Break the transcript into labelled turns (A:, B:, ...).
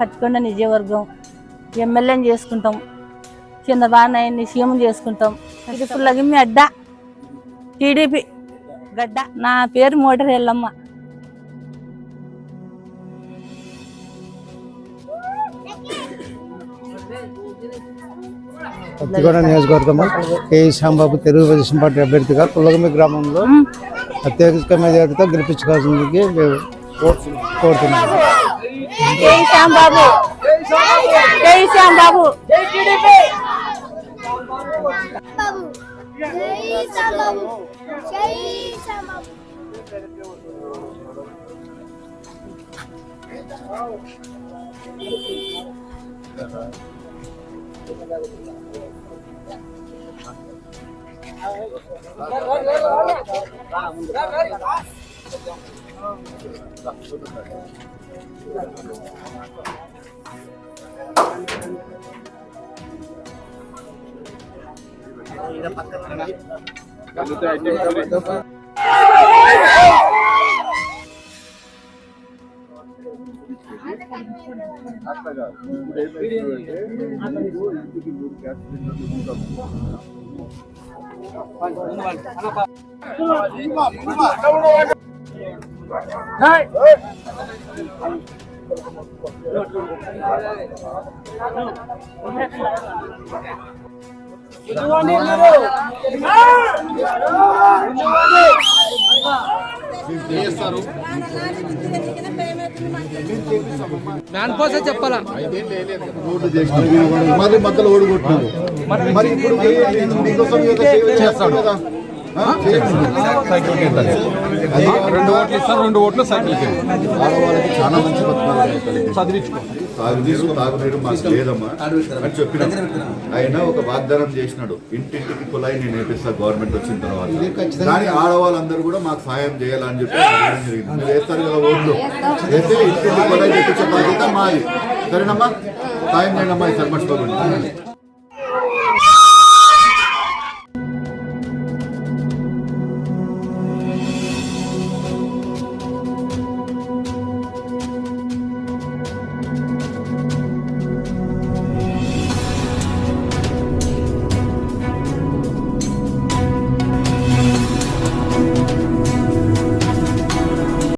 A: పత్తికొండ నియోజకవర్గం ఎమ్మెల్యేని చేసుకుంటాం, చంద్రబాబు నాయుడిని సీఎం చేసుకుంటాం. ఇది పుల్లగిమ్మి అడ్డ టీడీపీ గడ్డ. నా పేరు మోటర్ ఎల్లమ్మ.
B: పత్తికొండ నియోజకవర్గం కేఈ శ్యాంబాబు తెలుగుదేశం పార్టీ అభ్యర్థిగా పుల్లగిమ్మి గ్రామంలో అత్యధిక మెజార్టీతో గెలిపించుకోవాల్సిందికి కోరుతున్నాను.
A: KE Shyambabu, KE Shyambabu.
C: చెప్పాలా
D: మరి మధ్యలో ఓడిపోతున్నాడు. మరి ఇప్పుడు చేస్తాడు.
C: 2 ఓట్లు ఇస్తాను, 2 ఓట్లు సైకిల్కి.
D: ఆడవాళ్ళకి చాలా మంచి తాగునీరు మాకు లేదమ్మా అని చెప్పిన ఆయన ఒక వాగ్దానం చేసినాడు, ఇంటింటికి కుళాయి నేను నేర్పిస్తా గవర్నమెంట్ వచ్చిన తర్వాత. కానీ ఆడవాళ్ళందరూ కూడా మాకు సాయం చేయాలని చెప్పి జరిగింది. మీరు వేస్తారు కదా ఓట్లు, వేస్తే ఇంటింటి కుళాయి తెప్పించే బాధ్యత మాది. సరేనమ్మా, సాయం చేయండి అమ్మా ఈ సర్పంచ్ బాబు.